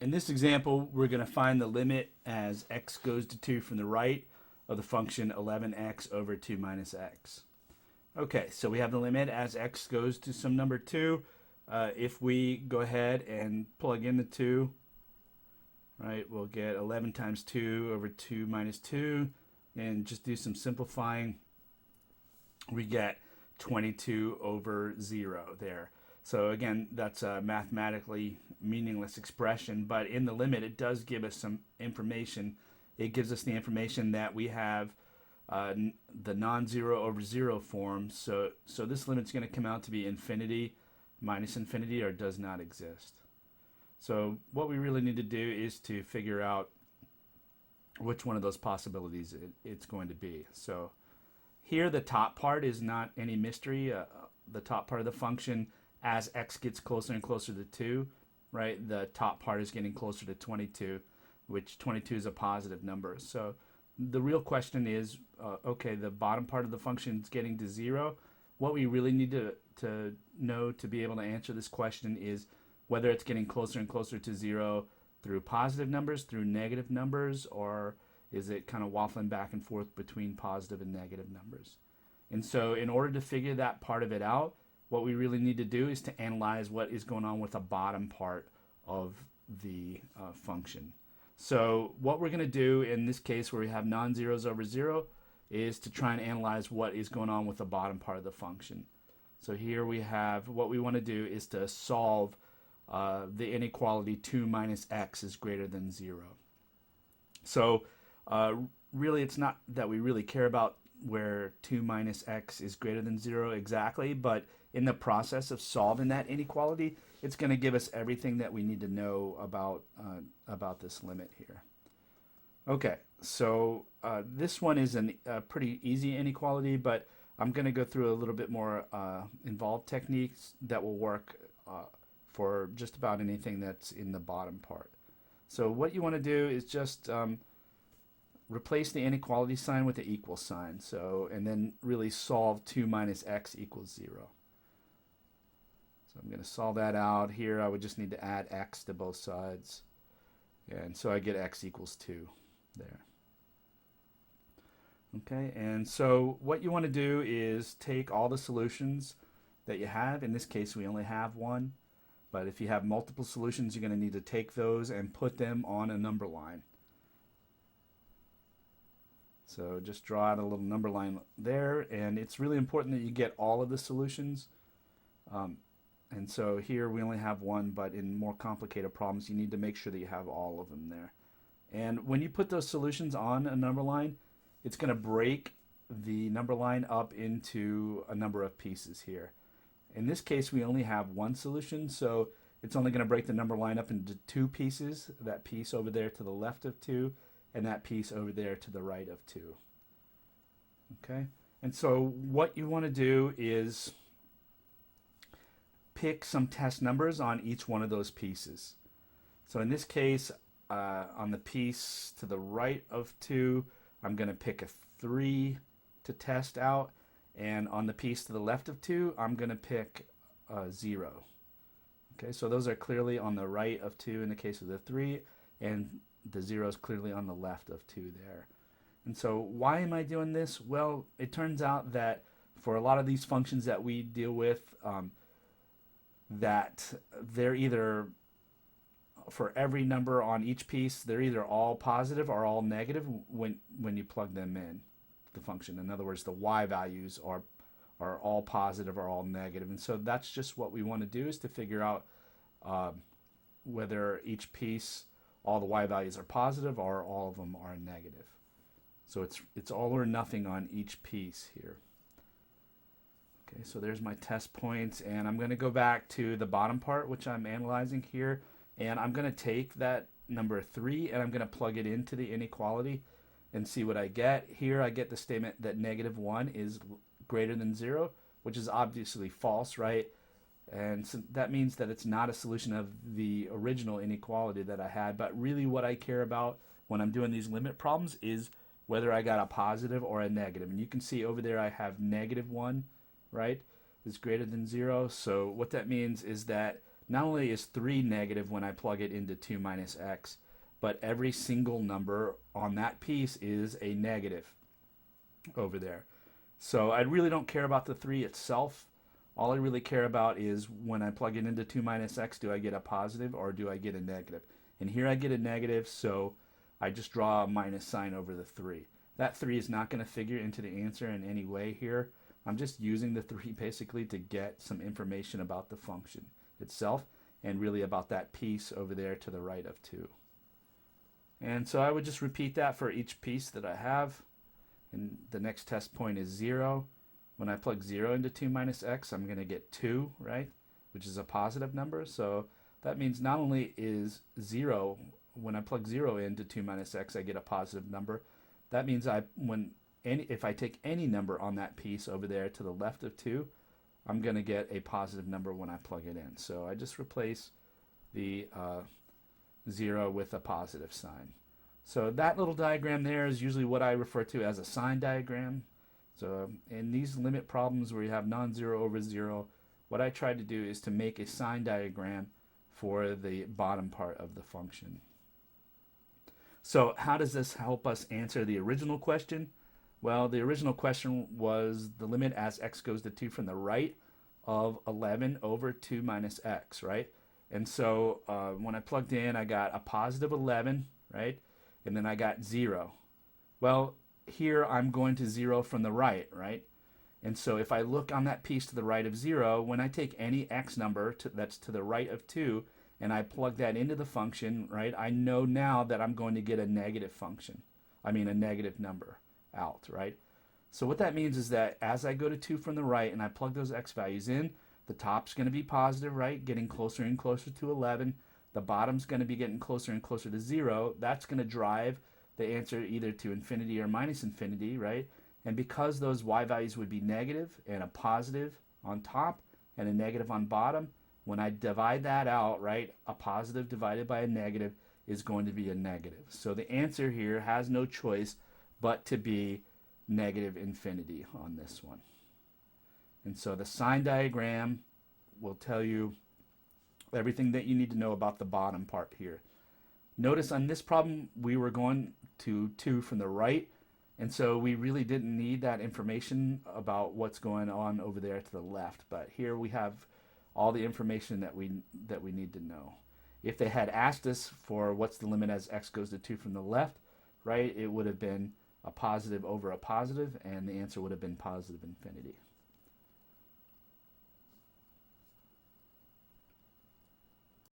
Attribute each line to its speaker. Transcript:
Speaker 1: In this example, we're going to find the limit as x goes to 2 from the right of the function 11x over 2 minus x. Okay, so we have the limit as x goes to some number 2. If we go ahead and plug in the 2, right, we'll get 11 times 2 over 2 minus 2, and just do some simplifying. We get 22 over 0 there. So again, that's a mathematically meaningless expression, but in the limit it does give us some information. It gives us the information that we have the non-zero over 0 form. So this limit's going to come out to be infinity minus infinity, or does not exist. So what we really need to do is to figure out which one of those possibilities it's going to be. So here the top part is not any mystery. The top part of the function, as x gets closer and closer to 2, right, the top part is getting closer to 22, which 22 is a positive number. So the real question is, okay, the bottom part of the function is getting to 0. What we really need to know to be able to answer this question is whether it's getting closer and closer to 0 through positive numbers, through negative numbers, or is it kind of waffling back and forth between positive and negative numbers. And so in order to figure that part of it out, what we really need to do is to analyze what is going on with the bottom part of the function. So what we're going to do in this case where we have non-zeros over 0 is to try and analyze what is going on with the bottom part of the function. So here we have, what we want to do is to solve the inequality 2 minus x is greater than 0. So really it's not that we really care about where 2 minus x is greater than 0 exactly, but in the process of solving that inequality, it's going to give us everything that we need to know about this limit here. Okay, so this one is a pretty easy inequality, but I'm going to go through a little bit more involved techniques that will work for just about anything that's in the bottom part. So what you want to do is just replace the inequality sign with the equal sign. So, and then really solve 2 minus x equals 0. So I'm going to solve that out. Here I would just need to add x to both sides. And so I get x equals 2 there. Okay, and so what you want to do is take all the solutions that you have. In this case, we only have one. But if you have multiple solutions, you're going to need to take those and put them on a number line. So just draw out a little number line there, and it's really important that you get all of the solutions. And so here we only have one, but in more complicated problems, you need to make sure that you have all of them there. And when you put those solutions on a number line, it's going to break the number line up into a number of pieces here. In this case, we only have one solution, so it's only going to break the number line up into 2 pieces, that piece over there to the left of 2, and that piece over there to the right of 2. Okay, and so what you want to do is pick some test numbers on each one of those pieces. So in this case, on the piece to the right of 2, I'm going to pick a 3 to test out, and on the piece to the left of 2, I'm going to pick 0. Okay, so those are clearly on the right of 2 in the case of the 3, and the 0 is clearly on the left of 2 there. And so why am I doing this? Well, it turns out that for a lot of these functions that we deal with, that they're either, for every number on each piece, they're either all positive or all negative when you plug them in the function. In other words, the y values are all positive or all negative. And so that's just what we want to do, is to figure out whether each piece, all the y values are positive or all of them are negative. So it's all or nothing on each piece here. Okay, so there's my test points, and I'm going to go back to the bottom part, which I'm analyzing here, and I'm going to take that number 3 and I'm going to plug it into the inequality and see what I get. Here I get the statement that -1 is greater than 0, which is obviously false, right? And so that means that it's not a solution of the original inequality that I had. But really what I care about when I'm doing these limit problems is whether I got a positive or a negative. And you can see over there I have -1, right, is greater than 0. So what that means is that not only is 3 negative when I plug it into 2 minus x, but every single number on that piece is a negative over there. So I really don't care about the 3 itself. All I really care about is when I plug it into 2 minus x, do I get a positive or do I get a negative? And here I get a negative, so I just draw a minus sign over the 3. That 3 is not going to figure into the answer in any way here. I'm just using the 3 basically to get some information about the function itself and really about that piece over there to the right of 2. And so I would just repeat that for each piece that I have. And the next test point is 0. When I plug 0 into 2 minus x, I'm going to get 2, right? Which is a positive number. So that means not only is 0, when I plug 0 into 2 minus x, I get a positive number. That means if I take any number on that piece over there to the left of 2, I'm going to get a positive number when I plug it in. So I just replace the 0 with a positive sign. So that little diagram there is usually what I refer to as a sign diagram. So in these limit problems where you have non-zero over 0, what I tried to do is to make a sign diagram for the bottom part of the function. So how does this help us answer the original question? Well, the original question was the limit as x goes to 2 from the right of 11 over 2 minus x, right? And so when I plugged in, I got a positive 11, right? And then I got 0. Well, here I'm going to 0 from the right, right? And so if I look on that piece to the right of 0, when I take any x number that's to the right of 2 and I plug that into the function, right, I know now that I'm going to get a negative function. I mean a negative number out, right? So what that means is that as I go to 2 from the right and I plug those x values in, the top's going to be positive, right, getting closer and closer to 11. The bottom's going to be getting closer and closer to 0. That's going to drive the answer either to infinity or minus infinity, right? And because those y values would be negative and a positive on top and a negative on bottom, when I divide that out, right, a positive divided by a negative is going to be a negative. So the answer here has no choice but to be negative infinity on this one. And so the sign diagram will tell you everything that you need to know about the bottom part here. Notice on this problem, we were going to 2 from the right, and so we really didn't need that information about what's going on over there to the left. But here we have all the information that we need to know. If they had asked us for what's the limit as x goes to 2 from the left, right, it would have been a positive over a positive, and the answer would have been positive infinity.